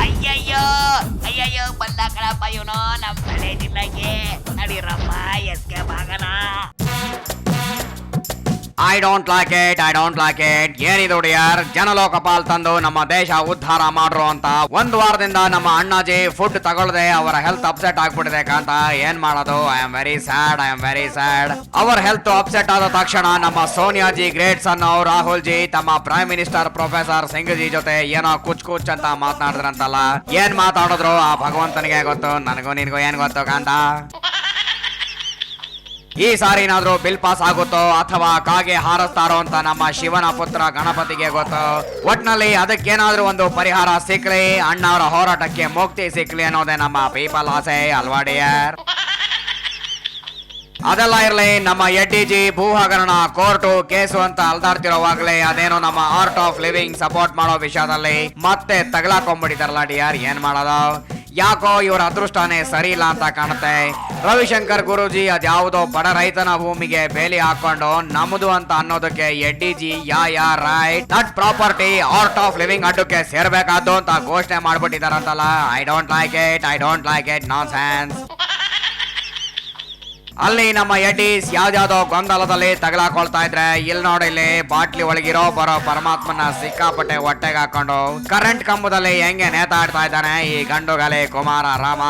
ಅಯ್ಯಯ್ಯೋ ಅಯ್ಯಯ್ಯೋ ಬಂದ ಕಣಪ್ಪ ಇವನು ನಮ್ ತಲೆ ಜಿಲ್ಲೆಗೆ ನಡೀರಪ್ಪ ಎಸ್ಕೆ ಬಾಗನ. ಐ ಡೋಂಟ್ ಲೈಕ್ ಇಟ್ ಏನಿದು ಡಿಯರ್, ಜನಲೋಕಪಾಲ್ ತಂದು ನಮ್ಮ ದೇಶ ಉದ್ಧಾರ ಮಾಡ್ರು ಅಂತ ಒಂದ್ ವಾರದಿಂದ ನಮ್ಮ ಅಣ್ಣಾಜಿ ಫುಡ್ ತಗೊಳ್ಳದೆ ಅವರ ಹೆಲ್ತ್ ಅಪ್ಸೆಟ್ ಆಗ್ಬಿಟ್ಟಿದೆ ಕಾಂತ. ಏನ್ ಮಾಡೋದು? I am very sad. ಅವರ ಹೆಲ್ತ್ ಅಪ್ಸೆಟ್ ಆದ ತಕ್ಷಣ ನಮ್ಮ ಸೋನಿಯಾಜಿ ಗ್ರೇಟ್ ಸನ್ ರಾಹುಲ್ ಜಿ ತಮ್ಮ prime minister professor Singh ji ಜೊತೆ ಏನೋ ಕುಚ್ ಅಂತ ಮಾತನಾಡಿದ್ರಂತಲ್ಲ. ಏನ್ ಮಾತಾಡಿದ್ರು ಆ ಭಗವಂತನಿಗೆ ಗೊತ್ತು, ನನಗೂ ನಿನಗೂ ಏನ್ ಗೊತ್ತು ಕಾಂತ. ಈ ಸಾರಿ ಏನಾದ್ರೂ ಬಿಲ್ ಪಾಸ್ ಆಗುತ್ತೋ ಅಥವಾ ಕಾಗೆ ಹಾರಿಸ್ತಾರೋ ಅಂತ ನಮ್ಮ ಶಿವನ ಪುತ್ರ ಗಣಪತಿಗೆ ಗೊತ್ತು. ಒಟ್ನಲ್ಲಿ ಅದಕ್ಕೇನಾದ್ರೂ ಒಂದು ಪರಿಹಾರ ಸಿಕ್ಲಿ, ಅಣ್ಣವರ ಹೋರಾಟಕ್ಕೆ ಮುಕ್ತಿ ಸಿಕ್ಲಿ ಅನ್ನೋದೇ ನಮ್ಮ ಪೀಪಲ್ ಆಸೆ ಅಲ್ವಾ ಡಿಯರ್. ಅದೆಲ್ಲ ಇರ್ಲಿ, ನಮ್ಮ ಎಡ್ಡಿಜಿ ಭೂ ಹಗರಣ ಕೋರ್ಟು ಕೇಸು ಅಂತ ಅಲ್ದಾಡ್ತಿರೋವಾಗ್ಲೇ ಅದೇನೋ ನಮ್ಮ ಆರ್ಟ್ ಆಫ್ ಲಿವಿಂಗ್ ಸಪೋರ್ಟ್ ಮಾಡೋ ವಿಷಯದಲ್ಲಿ ಮತ್ತೆ ತಗಲಾಕೊಂಡ್ಬಿಟ್ಟಿದಾರಲ್ಲ ಡಿಯರ್. ಏನ್ ಮಾಡೋದು? ಯಾಕೋ ಇವರ ಅದೃಷ್ಟನೇ ಸರಿ ಇಲ್ಲ ಅಂತ ಕಾಣುತ್ತೆ. ರವಿಶಂಕರ್ ಗುರೂಜಿ ಅದ್ಯಾವುದೋ ಬಡ ರೈತನ ಭೂಮಿಗೆ ಬೇಲಿ ಹಾಕೊಂಡು ನಮ್ದು ಅಂತ ಅನ್ನೋದಕ್ಕೆ ಎಡ್ಡಿಜಿ right that property art of living ಅಡ್ಡಕ್ಕೆ ಸೇರ್ಬೇಕಾದ್ದು ಅಂತ ಘೋಷಣೆ ಮಾಡ್ಬಿಟ್ಟಿದಾರಂತಲ್ಲ. I don't like it nonsense. ಅಲ್ಲಿ ನಮ್ಮ ಎಡ್ಡೀಸ್ ಯಾವ್ದಾವ್ದೋ ಗೊಂದಲದಲ್ಲಿ ತಗಲಾಕೊಳ್ತಾ ಇದ್ರೆ ಇಲ್ಲಿ ನೋಡಿಲ್ಲಿ ಬಾಟ್ಲಿ ಒಳಗಿರೋ ಬರೋ ಪರಮಾತ್ಮನ ಸಿಕ್ಕಾಪಟ್ಟೆ ಹೊಟ್ಟೆಗೆ ಹಾಕೊಂಡು ಕರೆಂಟ್ ಕಂಬದಲ್ಲಿ ಹೆಂಗೆ ನೇತಾಡ್ತಾ ಇದ್ದಾನೆ ಈ ಗಂಡುಗಲೆ ಕುಮಾರ ರಾಮ.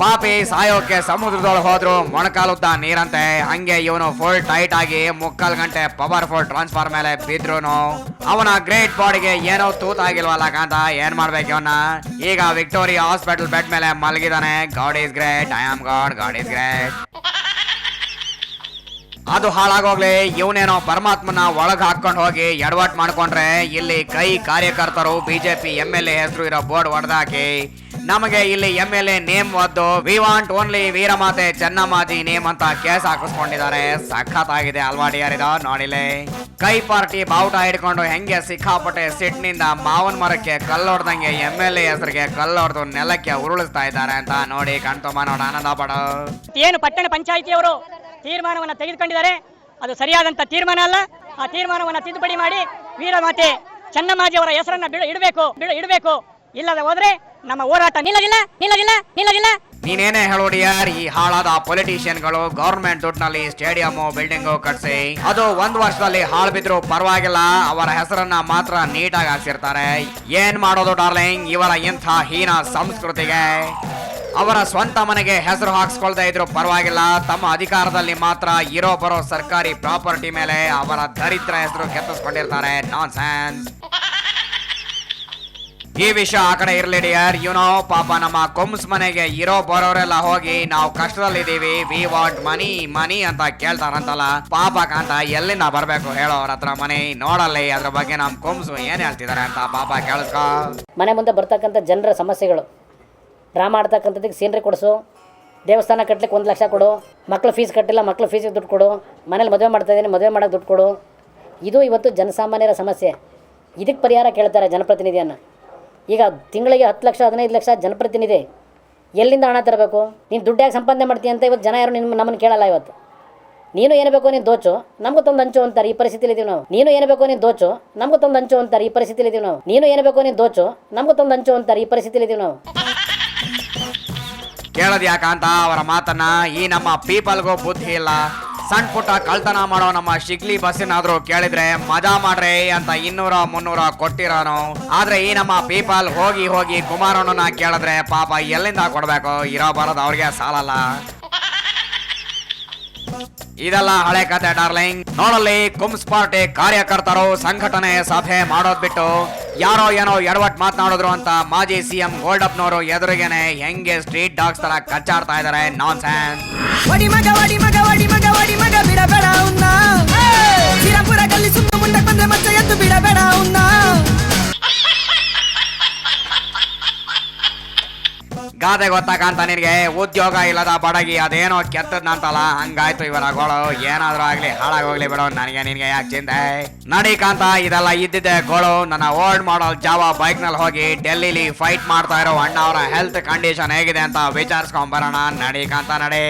ಪಾಪಿ ಸಾಯೋಕೆ ಸಮುದ್ರದೊಳಗೆ ಹೋದ್ರು ಮೊಣಕಾಲುದ್ದ ನೀರಂತೆ, ಹಂಗೆ ಇವನು ಫುಲ್ ಟೈಟ್ ಆಗಿ 3/4 ಗಂಟೆ ಪವರ್ಫುಲ್ ಟ್ರಾನ್ಸ್ಫಾರ್ ಮೇಲೆ ಬಿದ್ರುನು ಅವನ ಗ್ರೇಟ್ ಬಾಡಿಗೆ ಏನೋ ತೂತಾಗಿಲ್ವಲ್ಲ ಕಾಂತ. ಏನ್ ಮಾಡ್ಬೇಕು ಇವನ್ನ? ಈಗ ವಿಕ್ಟೋರಿಯಾ ಹಾಸ್ಪಿಟಲ್ ಬೆಡ್ ಮೇಲೆ ಮಲಗಿದಾನೆ. God is great, I am God is great. ಅದು ಹಾಳಾಗೋಗ್ಲಿ, ಇವನೇನೋ ಪರಮಾತ್ಮನ ಒಳಗ್ ಹಾಕೊಂಡು ಹೋಗಿ ಎಡವಟ್ ಮಾಡ್ಕೊಂಡ್ರೆ ಇಲ್ಲಿ ಕೈ ಕಾರ್ಯಕರ್ತರು ಬಿಜೆಪಿ MLA ಹೆಸರು ಇರೋ ಬೋರ್ಡ್ ಹೊಡೆದಾಕಿ ನಮಗೆ ಇಲ್ಲಿ MLA ನೇಮ್ ಒದ್ದು we want only ವೀರಮಾತೆ Chennammaji name ಅಂತ ಕೇಸ್ ಹಾಕಿಸ್ಕೊಂಡಿದ್ದಾರೆ. ಸಖತ್ತಾಗಿದೆ ಅಲ್ವಾ ಡಿಯರ್ ಇದು? ನೋಡಿಲೆ ಕೈ ಪಾರ್ಟಿ ಬಾವುಟ ಹಿಡ್ಕೊಂಡು ಹೆಂಗೆ ಸಿಕ್ಕಾಪಟ್ಟೆ ಸಿಟ್ನಿಂದ ಮಾವನ್ ಮರಕ್ಕೆ ಕಲ್ಲೊಡ್ದಂಗೆ MLA ಹೆಸರಿಗೆ ಕಲ್ಲೊಡ್ದು ನೆಲಕ್ಕೆ ಉರುಳಿಸ್ತಾ ಇದ್ದಾರೆ ಅಂತ ನೋಡಿ ಕಣ್ತುಂಬ ನೋಡ ಆನಂದ ಪಡೋ. ಏನು ಪಟ್ಟಣ ಪಂಚಾಯಿತಿಯವರು ತೀರ್ಮಾನವನ್ನು ತೆಗೆದುಕೊಂಡಿದ್ದಾರೆ, ಅದು ಸರಿಯಾದಂತ ತೀರ್ಮಾನ ಅಲ್ಲ. ಆ ತೀರ್ಮಾನವನ್ನು ತಿದ್ದುಪಡಿ ಮಾಡಿ ವೀರಮಾತೆ ಚೆನ್ನಮ್ಮಾಜಿ ಅವರ ಹೆಸರನ್ನ ಇಡಬೇಕು. ಇಲ್ಲದ ಹೋದ್ರೆ ನಮ್ಮ ಹೋರಾಟ ನಿಲ್ಲದಿಲ್ಲ. ನೀನೇನೇ ಹೇಳೋಡಿಯಾರ್, ಈ ಹಾಳಾದ ಪೊಲಿಟಿಷಿಯನ್ಗಳು ಗವರ್ಮೆಂಟ್ ದುಡ್ಡಿನಲ್ಲಿ ಸ್ಟೇಡಿಯಂ ಬಿಲ್ಡಿಂಗ್ ಕಟ್ಸಿ ಅದು 1 ವರ್ಷದಲ್ಲಿ ಹಾಳು ಬಿದ್ರು ಪರವಾಗಿಲ್ಲ, ಅವರ ಹೆಸರನ್ನ ಮಾತ್ರ ನೀಟಾಗಿ ಹಾಕ್ಸಿರ್ತಾರೆ. ಏನ್ ಮಾಡೋದು ಡಾರ್ಲಿಂಗ್ ಇವರ ಇಂಥ ಹೀನ ಸಂಸ್ಕೃತಿಗೆ? ಅವರ ಸ್ವಂತ ಮನೆಗೆ ಹೆಸರು ಹಾಕ್ಸ್ಕೊಳ್ತಾ ಇದ್ರು ಪರವಾಗಿಲ್ಲ, ತಮ್ಮ ಅಧಿಕಾರದಲ್ಲಿ ಮಾತ್ರ ಇರೋ ಬರೋ ಸರ್ಕಾರಿ ಪ್ರಾಪರ್ಟಿ ಮೇಲೆ ಅವರ ದರಿದ್ರ ಹೆಸರು ಕೆತ್ತಿಸ್ಕೊಂಡಿರ್ತಾರೆ. ನಾನ್ ಸೆನ್ಸ್. ಈ ವಿಷಯ ಆ ಕಡೆ ಇರ್ಲಿ ಡಿಯರ್, ಪಾಪ ನಮ್ಮ ಕೊಮ್ಸ್ ಮನೆಗೆ ಇರೋ ಬರೋರೆಲ್ಲ ಹೋಗಿ ನಾವು ಕಷ್ಟದಲ್ಲಿದ್ದೀವಿ, ವಿ ವಾಂಟ್ ಮನಿ ಅಂತ ಕೇಳ್ತಾರಂತಲ್ಲ. ಪಾಪ ಕಾಂತ ಎಲ್ಲಿಂದ ಬರ್ಬೇಕು ಹೇಳೋ ಅವ್ರ ಹತ್ರ ಮನೆ? ನೋಡಲ್ಲಿ ಅದ್ರ ಬಗ್ಗೆ ನಮ್ ಕೊಮ್ಸು ಏನ್ ಹೇಳ್ತಿದಾರೆ ಅಂತ ಪಾಪ ಕೇಳಿಸ್ಕೊ. ಮನೆ ಮುಂದೆ ಬರ್ತಕ್ಕಂಥ ಜನರ ಸಮಸ್ಯೆಗಳು, ಡ್ರಾಮಾ ಆಡ್ತಕ್ಕಂಥದ್ದಕ್ಕೆ ಸೀನ್ರಿ ಕೊಡಿಸು, ದೇವಸ್ಥಾನ ಕಟ್ಲಿಕ್ಕೆ 1 ಲಕ್ಷ ಕೊಡು, ಮಕ್ಳು ಫೀಸ್ ಕಟ್ಟಿಲ್ಲ ಮಕ್ಳು ಫೀಸಿಗೆ ದುಡ್ಡು ಕೊಡು, ಮನೇಲಿ ಮದುವೆ ಮಾಡ್ತಾಯಿದ್ದೀನಿ ಮದುವೆ ಮಾಡೋಕ್ಕೆ ದುಡ್ಡು ಕೊಡು. ಇದು ಇವತ್ತು ಜನಸಾಮಾನ್ಯರ ಸಮಸ್ಯೆ. ಇದಕ್ಕೆ ಪರಿಹಾರ ಕೇಳ್ತಾರೆ ಜನಪ್ರತಿನಿಧಿಯನ್ನು. ಈಗ ತಿಂಗಳಿಗೆ 10 ಲಕ್ಷ 15 ಲಕ್ಷ ಜನಪ್ರತಿನಿಧಿ ಎಲ್ಲಿಂದ ಹಣ ತರಬೇಕು? ನೀನು ದುಡ್ಡು ಯಾಕೆ ಸಂಪಾದನೆ ಮಾಡ್ತೀಯ ಅಂತ ಇವತ್ತು ಜನ ಯಾರು ನಮ್ಮನ್ನು ಕೇಳಲ್ಲ. ಇವತ್ತು ನೀನು ಏನು ಬೇಕು ನೀನು ದೋಚು ನಮಗೂ ತಂದು ಹಂಚು ಅಂತಾರೆ. ಈ ಪರಿಸ್ಥಿತಿಲಿ ಇದೀವಿ ನಾವು. ನೀನು ಏನು ಬೇಕು ನೀನು ದೋಚು ನಮಗೂ ತಂದು ಹಂಚು ಅಂತಾರೆ. ಈ ಪರಿಸ್ಥಿತಿಲಿ ಇದೀವಿ ನಾವು. ನೀನು ಏನು ಬೇಕು ನೀನು ದೋಚು ನಮಗೂ ತಂದು ಹಂಚು ಅಂತಾರೆ. ಈ ಪರಿಸ್ಥಿತಿಲಿ ಇದೀವಿ ನಾವು. ಕೇಳದ್ ಯಾಕಂತ ಅವರ ಮಾತನ್ನ? ಈ ನಮ್ಮ ಪೀಪಲ್ಗೂ ಬುದ್ಧಿ ಇಲ್ಲ. ಸಣ್ಣ ಪುಟ್ಟ ಕಳ್ತನ ಮಾಡೋ ನಮ್ಮ ಶಿಗ್ಲಿ ಬಸ್ಸಿನಾದ್ರೂ ಕೇಳಿದ್ರೆ ಮಜಾ ಮಾಡ್ರಿ ಅಂತ 200-300 ಕೊಟ್ಟಿರೋನು. ಆದ್ರೆ ಈ ನಮ್ಮ ಪೀಪಲ್ ಹೋಗಿ ಕುಮಾರಣ್ಣನ ಕೇಳಿದ್ರೆ ಪಾಪ ಎಲ್ಲಿಂದ ಕೊಡ್ಬೇಕು? ಇರೋ ಬರೋದು ಅವ್ರಿಗೆ ಸಾಲಲ್ಲ. ಇದೆಲ್ಲ ಹಳೆ ಕತೆ ಡಾರ್ಲಿಂಗ್. ನೋಡಲ್ಲಿ ಕುಮ್ಸ್ ಪಾರ್ಟಿ ಕಾರ್ಯಕರ್ತರು ಸಂಘಟನೆ ಸಭೆ ಮಾಡೋದ್ ಬಿಟ್ಟು ಯಾರೋ ಏನೋ ಎಡವಟ್ ಮಾತನಾಡಿದ್ರು ಅಂತ ಮಾಜಿ CM ಗೋಲ್ಡಪ್ಪನವರು ಎದುರಿಗೇನೆ ಹೆಂಗೆ ಸ್ಟ್ರೀಟ್ ಡಾಗ್ಸ್ ತರ ಕಚ್ಚಾಡ್ತಾ ಇದಾರೆ. ನಾನ್ ಸೆನ್ಸ್. ಬಿಡಬೇಡ ಮುಂದಕ್ಕೆ ಬಂದ್ರೆ ಮತ್ತೆ ಎದ್ದು ಬಿಡಬೇಡ ಗಾದೆ ಗೊತ್ತಾಕಂತ ನಿನಗೆ? ಉದ್ಯೋಗ ಇಲ್ಲದ ಬಡಗಿ ಅದೇನೋ ಕೆಟ್ಟದ್ನಂತಲ್ಲ, ಹಂಗಾಯ್ತು ಇವರಗಳು. ಏನಾದ್ರೂ ಆಗ್ಲಿ ಹಾಳಾಗೋಗ್ಲಿ ಬಿಡೋ, ನನಗೆ ನಿನ್ಗೆ ಯಾಕೆ ಚಿಂತೆ? ನಡಿಕಾಂತ ಇದೆಲ್ಲ ಇದ್ದಿದ್ದೆ ಗೋಳು. ನನ್ನ ಓಲ್ಡ್ ಮಾಡಲ್ ಜಾವಾ ಬೈಕ್ ನಲ್ಲಿ ಹೋಗಿ ಡೆಲ್ಲಿಲಿ ಫೈಟ್ ಮಾಡ್ತಾ ಇರೋ ಅಣ್ಣ ಅವರ ಹೆಲ್ತ್ ಕಂಡೀಷನ್ ಹೇಗಿದೆ ಅಂತ ವಿಚಾರಿಸ್ಕೊಂಡ್ ಬರೋಣ. ನಡಿಕಾಂತ ನಡಿ.